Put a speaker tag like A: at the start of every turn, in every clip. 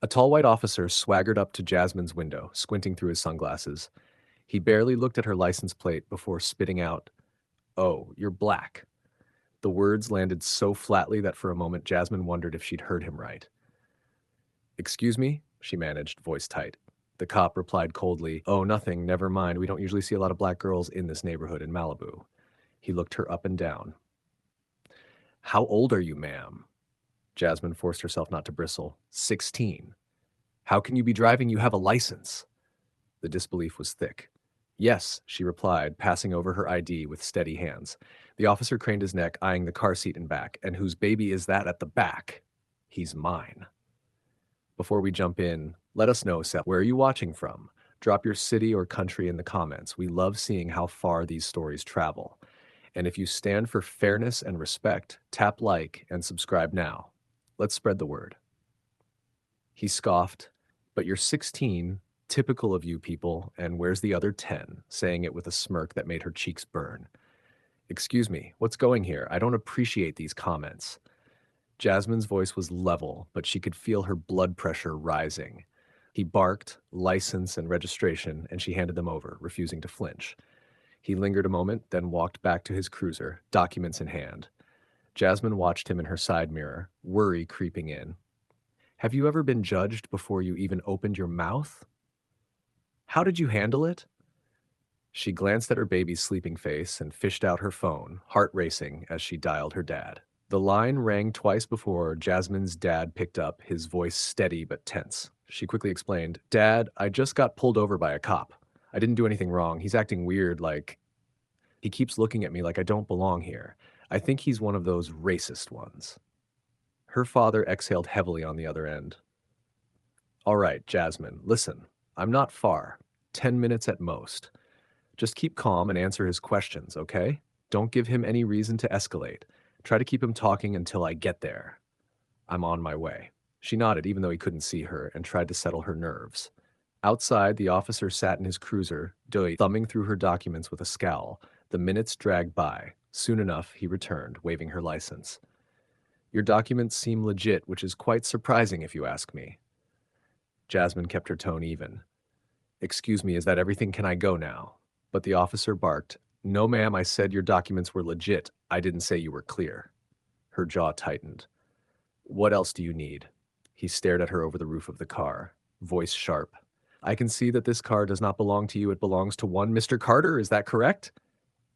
A: A tall white officer swaggered up to Jasmine's window, squinting through his sunglasses. He barely looked at her license plate before spitting out, "Oh, you're black." The words landed so flatly that for a moment Jasmine wondered if she'd heard him right. "Excuse me?" she managed, voice tight. The cop replied coldly, "Oh, nothing, never mind. We don't usually see a lot of black girls in this neighborhood in Malibu." He looked her up and down. "How old are you, ma'am?" Jasmine forced herself not to bristle. 16. "How can you be driving? You have a license." The disbelief was thick. "Yes," she replied, passing over her ID with steady hands. The officer craned his neck, eyeing the car seat and back. "And whose baby is that at the back?" "He's mine." Before we jump in, let us know, Seth, where are you watching from? Drop your city or country in the comments. We love seeing how far these stories travel. And if you stand for fairness and respect, tap like and subscribe now. Let's spread the word. He scoffed, "But you're 16, typical of you people, and where's the other 10?" saying it with a smirk that made her cheeks burn. "Excuse me, what's going here? I don't appreciate these comments." Jasmine's voice was level, but she could feel her blood pressure rising. He barked, license and registration, and she handed them over, refusing to flinch. He lingered a moment, then walked back to his cruiser, documents in hand. Jasmine watched him in her side mirror, worry creeping in. "Have you ever been judged before you even opened your mouth? How did you handle it?" She glanced at her baby's sleeping face and fished out her phone, heart racing as she dialed her dad. The line rang twice before Jasmine's dad picked up, his voice steady but tense. She quickly explained, "Dad, I just got pulled over by a cop. I didn't do anything wrong. He's acting weird, like he keeps looking at me like I don't belong here. I think he's one of those racist ones." Her father exhaled heavily on the other end. "All right, Jasmine, listen. I'm not far. 10 minutes at most. Just keep calm and answer his questions, okay? Don't give him any reason to escalate. Try to keep him talking until I get there. I'm on my way." She nodded even though he couldn't see her and tried to settle her nerves. Outside, the officer sat in his cruiser, thumbing through her documents with a scowl. The minutes dragged by. Soon enough, he returned, waving her license. "Your documents seem legit, which is quite surprising if you ask me." Jasmine kept her tone even. "Excuse me, is that everything? Can I go now?" But the officer barked, "No, ma'am, I said your documents were legit. I didn't say you were clear." Her jaw tightened. "What else do you need?" He stared at her over the roof of the car, voice sharp. "I can see that this car does not belong to you. It belongs to one Mr. Carter. Is that correct?"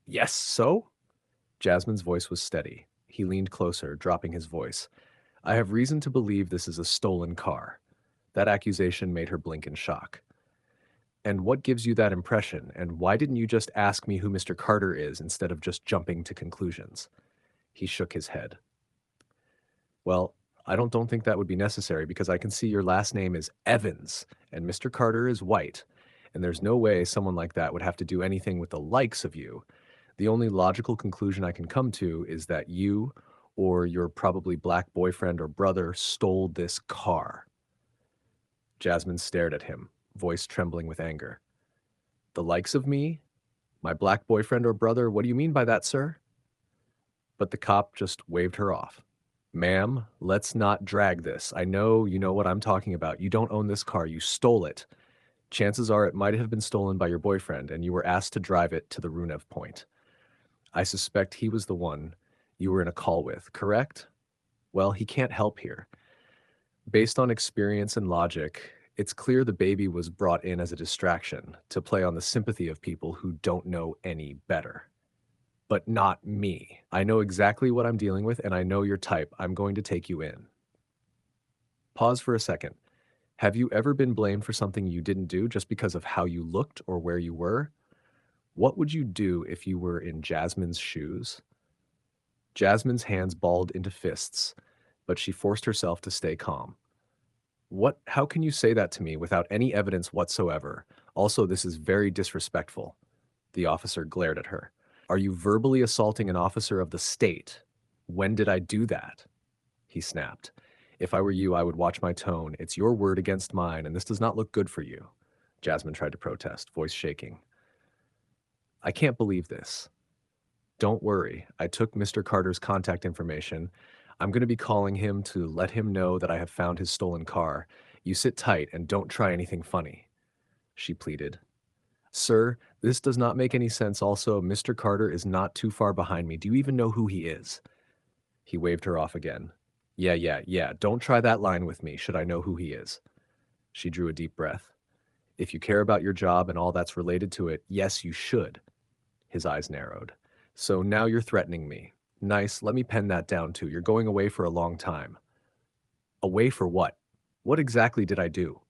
A: "Yes, so?" Jasmine's voice was steady. He leaned closer, dropping his voice. "I have reason to believe this is a stolen car." That accusation made her blink in shock. "And what gives you that impression? And why didn't you just ask me who Mr. Carter is instead of just jumping to conclusions?" He shook his head. "Well, I don't think that would be necessary because I can see your last name is Evans and Mr. Carter is white, and there's no way someone like that would have to do anything with the likes of you. The only logical conclusion I can come to is that you or your probably black boyfriend or brother stole this car." Jasmine stared at him, voice trembling with anger. "The likes of me? My black boyfriend or brother? What do you mean by that, sir?" But the cop just waved her off. "Ma'am, let's not drag this. I know you know what I'm talking about. You don't own this car. You stole it. Chances are it might have been stolen by your boyfriend, and you were asked to drive it to the Runev point. I suspect he was the one you were in a call with, correct? Well, he can't help here. Based on experience and logic, it's clear the baby was brought in as a distraction to play on the sympathy of people who don't know any better. But not me. I know exactly what I'm dealing with, and I know your type. I'm going to take you in." Pause for a second. Have you ever been blamed for something you didn't do just because of how you looked or where you were? What would you do if you were in Jasmine's shoes? Jasmine's hands balled into fists, but she forced herself to stay calm. How can you say that to me without any evidence whatsoever? Also, this is very disrespectful." The officer glared at her. "Are you verbally assaulting an officer of the state? When did I do that?" He snapped. "If I were you, I would watch my tone. It's your word against mine, and this does not look good for you." Jasmine tried to protest, voice shaking. "I can't believe this." "Don't worry. I took Mr. Carter's contact information. I'm going to be calling him to let him know that I have found his stolen car. You sit tight and don't try anything funny, she pleaded. Sir, this does not make any sense. Also, Mr. Carter is not too far behind me. Do you even know who he is? He waved her off again. Yeah. Don't try that line with me, should I know who he is. She drew a deep breath. If you care about your job and all that's related to it, yes, you should. His eyes narrowed. So now you're threatening me. Nice, let me pen that down too. You're going away for a long time. Away for what? What exactly did I do?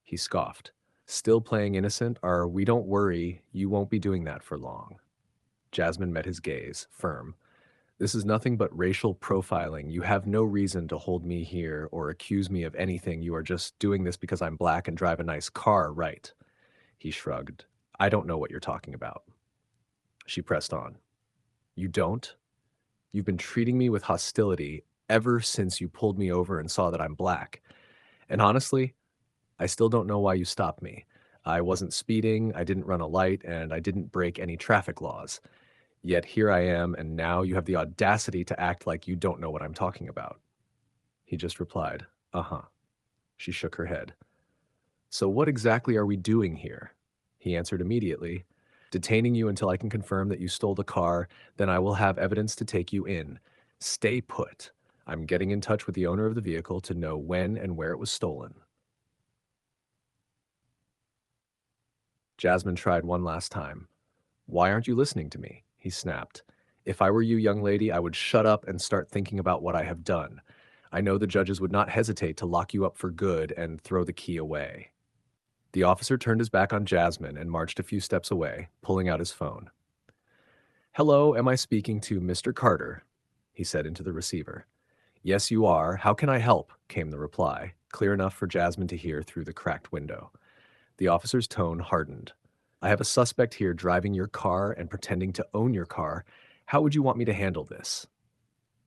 A: He scoffed. Still playing innocent? Or we don't worry, you won't be doing that for long. Jasmine met his gaze, firm. This is nothing but racial profiling. You have no reason to hold me here or accuse me of anything. You are just doing this because I'm black and drive a nice car, right? He shrugged. I don't know what you're talking about. She pressed on. You don't? You've been treating me with hostility ever since you pulled me over and saw that I'm black. And honestly, I still don't know why you stopped me. I wasn't speeding, I didn't run a light, and I didn't break any traffic laws. Yet here I am, and now you have the audacity to act like you don't know what I'm talking about. He just replied, uh-huh. She shook her head. So what exactly are we doing here? He answered immediately, detaining you until I can confirm that you stole the car, then I will have evidence to take you in. Stay put. I'm getting in touch with the owner of the vehicle to know when and where it was stolen. Jasmine tried one last time. Why aren't you listening to me? He snapped. If I were you, young lady, I would shut up and start thinking about what I have done. I know the judges would not hesitate to lock you up for good and throw the key away. The officer turned his back on Jasmine and marched a few steps away, pulling out his phone. Hello, am I speaking to Mr. Carter? He said into the receiver. Yes, you are. How can I help? Came the reply, clear enough for Jasmine to hear through the cracked window. The officer's tone hardened. I have a suspect here driving your car and pretending to own your car. How would you want me to handle this?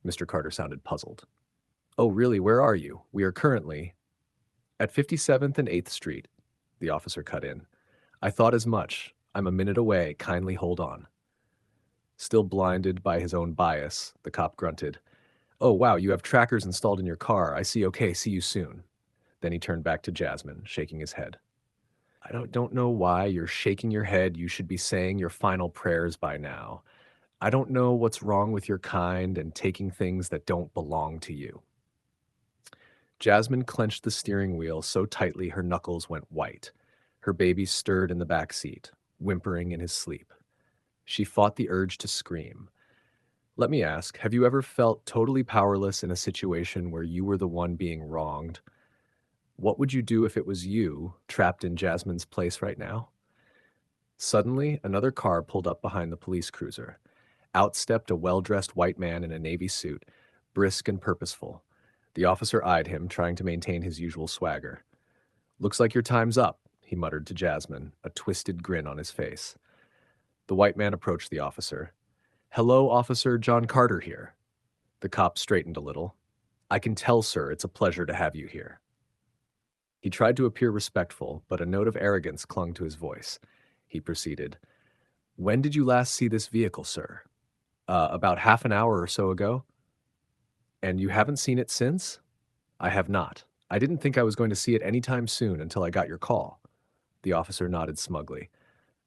A: Mr. Carter sounded puzzled. Oh, really? Where are you? We are currently at 57th and 8th Street. The officer cut in. I thought as much. I'm a minute away. Kindly hold on. Still blinded by his own bias, the cop grunted. Oh, wow, you have trackers installed in your car. I see. Okay, see you soon. Then he turned back to Jasmine, shaking his head. I don't know why you're shaking your head. You should be saying your final prayers by now. I don't know what's wrong with your kind and taking things that don't belong to you. Jasmine clenched the steering wheel so tightly her knuckles went white. Her baby stirred in the back seat, whimpering in his sleep. She fought the urge to scream. Let me ask, have you ever felt totally powerless in a situation where you were the one being wronged? What would you do if it was you, trapped in Jasmine's place right now? Suddenly, another car pulled up behind the police cruiser. Out stepped a well-dressed white man in a navy suit, brisk and purposeful. The officer eyed him, trying to maintain his usual swagger. Looks like your time's up, he muttered to Jasmine, a twisted grin on his face. The white man approached the officer. Hello, Officer John Carter here. The cop straightened a little. I can tell, sir, it's a pleasure to have you here. He tried to appear respectful, but a note of arrogance clung to his voice. He proceeded. When did you last see this vehicle, sir? About half an hour or so ago. And you haven't seen it since? I have not. I didn't think I was going to see it any time soon until I got your call. The officer nodded smugly.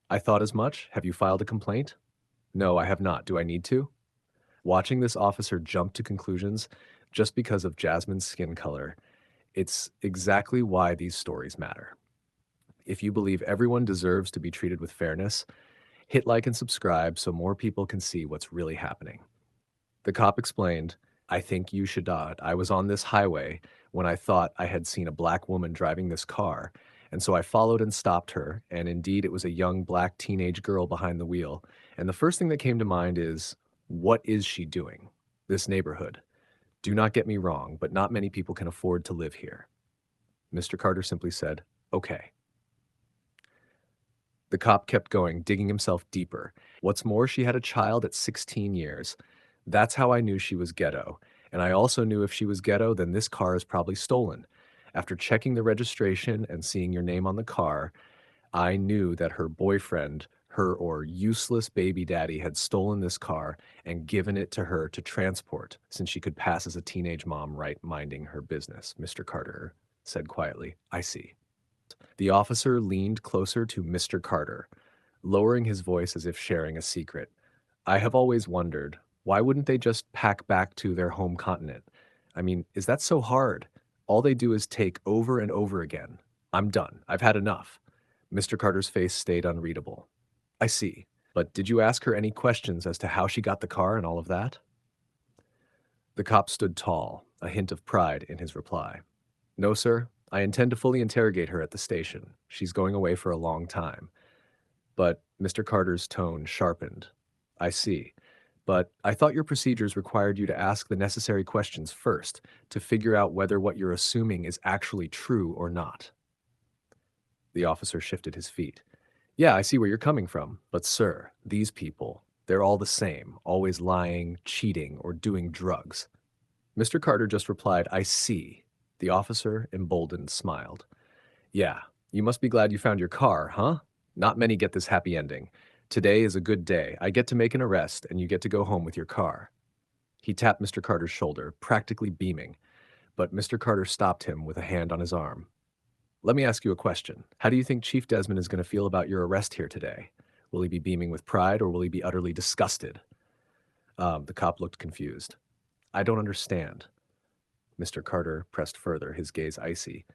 A: I thought as much. Have you filed a complaint? No, I have not. Do I need to? Watching this officer jump to conclusions just because of Jasmine's skin color, it's exactly why these stories matter. If you believe everyone deserves to be treated with fairness, hit like and subscribe so more people can see what's really happening. The cop explained, I think you should not. I was on this highway when I thought I had seen a black woman driving this car, and so I followed and stopped her, and indeed it was a young black teenage girl behind the wheel. And the first thing that came to mind is, what is she doing? This neighborhood. Do not get me wrong, but not many people can afford to live here. Mr. Carter simply said, okay. The cop kept going, digging himself deeper. What's more, she had a child at 16 years. That's how I knew she was ghetto. And I also knew if she was ghetto, then this car is probably stolen. After checking the registration and seeing your name on the car, I knew that her boyfriend, her or useless baby daddy, had stolen this car and given it to her to transport, since she could pass as a teenage mom right minding her business, Mr. Carter said quietly. I see. The officer leaned closer to Mr. Carter, lowering his voice as if sharing a secret. I have always wondered, why wouldn't they just pack back to their home continent? I mean, is that so hard? All they do is take over and over again. I'm done. I've had enough. Mr. Carter's face stayed unreadable. I see. But did you ask her any questions as to how she got the car and all of that? The cop stood tall, a hint of pride in his reply. No, sir. I intend to fully interrogate her at the station. She's going away for a long time. But Mr. Carter's tone sharpened. I see. But I thought your procedures required you to ask the necessary questions first to figure out whether what you're assuming is actually true or not. The officer shifted his feet. Yeah, I see where you're coming from. But sir, these people, they're all the same, always lying, cheating, or doing drugs. Mr. Carter just replied, I see. The officer, emboldened, smiled. Yeah, you must be glad you found your car, huh? Not many get this happy ending. Today is a good day. I get to make an arrest, and you get to go home with your car. He tapped Mr. Carter's shoulder, practically beaming, but Mr. Carter stopped him with a hand on his arm. Let me ask you a question. How do you think Chief Desmond is going to feel about your arrest here today? Will he be beaming with pride, or will he be utterly disgusted? The cop looked confused. I don't understand. Mr. Carter pressed further, his gaze icy.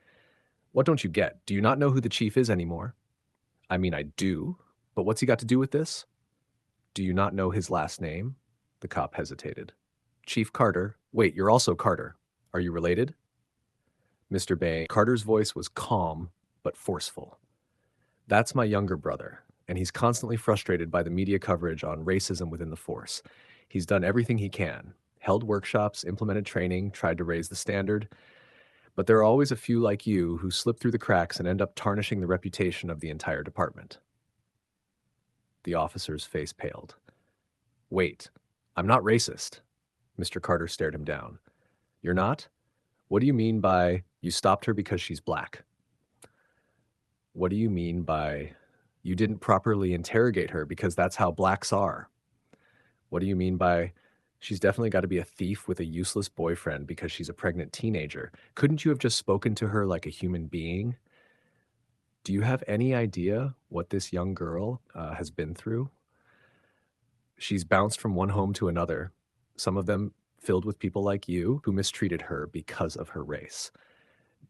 A: What don't you get? Do you not know who the chief is anymore? I mean, I do, but what's he got to do with this? Do you not know his last name? The cop hesitated. Chief Carter. Wait, you're also Carter. Are you related? Mr. Bay. Carter's voice was calm, but forceful. That's my younger brother, and he's constantly frustrated by the media coverage on racism within the force. He's done everything he can, held workshops, implemented training, tried to raise the standard, but there are always a few like you who slip through the cracks and end up tarnishing the reputation of the entire department. The officer's face paled. Wait, I'm not racist. Mr. Carter stared him down. You're not? What do you mean by you stopped her because she's black? What do you mean by you didn't properly interrogate her because that's how blacks are? What do you mean by she's definitely got to be a thief with a useless boyfriend because she's a pregnant teenager? Couldn't you have just spoken to her like a human being? Do you have any idea what this young girl has been through? She's bounced from one home to another, some of them filled with people like you who mistreated her because of her race.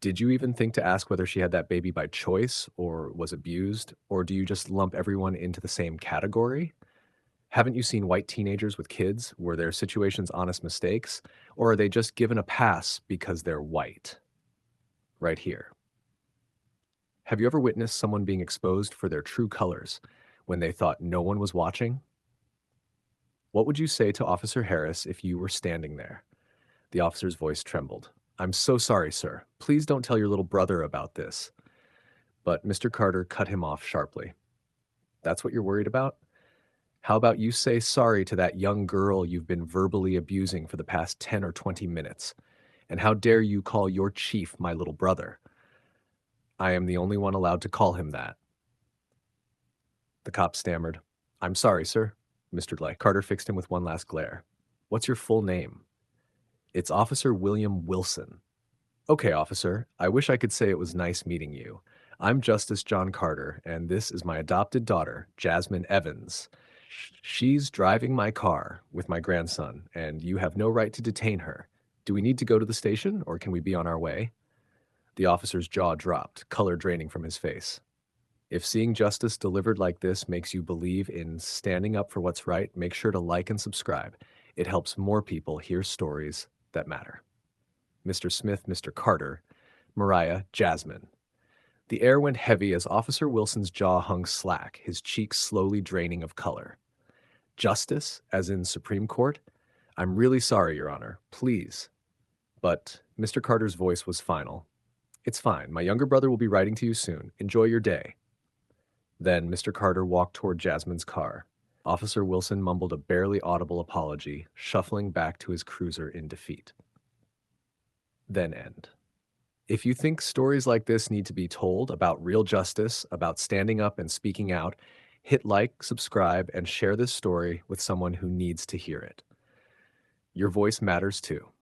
A: Did you even think to ask whether she had that baby by choice or was abused, or do you just lump everyone into the same category? Haven't you seen white teenagers with kids? Were their situations honest mistakes, or are they just given a pass because they're white? Right here. Have you ever witnessed someone being exposed for their true colors when they thought no one was watching? What would you say to Officer Harris if you were standing there? The officer's voice trembled. I'm so sorry, sir. Please don't tell your little brother about this. But Mr. Carter cut him off sharply. That's what you're worried about? How about you say sorry to that young girl you've been verbally abusing for the past 10 or 20 minutes? And how dare you call your chief my little brother? I am the only one allowed to call him that. The cop stammered. I'm sorry, sir. Mr. Blake. Carter fixed him with one last glare. What's your full name? It's Officer William Wilson. Okay, officer. I wish I could say it was nice meeting you. I'm Justice John Carter, and this is my adopted daughter, Jasmine Evans. She's driving my car with my grandson, and you have no right to detain her. Do we need to go to the station, or can we be on our way? The officer's jaw dropped, color draining from his face. If seeing justice delivered like this makes you believe in standing up for what's right, make sure to like and subscribe. It helps more people hear stories that matter. Mr. Smith, Mr. Carter, Mariah, Jasmine. The air went heavy as Officer Wilson's jaw hung slack, his cheeks slowly draining of color. Justice, as in Supreme Court? I'm really sorry, Your Honor. Please. But Mr. Carter's voice was final. It's fine. My younger brother will be writing to you soon. Enjoy your day. Then Mr. Carter walked toward Jasmine's car. Officer Wilson mumbled a barely audible apology, shuffling back to his cruiser in defeat. Then end. If you think stories like this need to be told about real justice, about standing up and speaking out, hit like, subscribe, and share this story with someone who needs to hear it. Your voice matters too.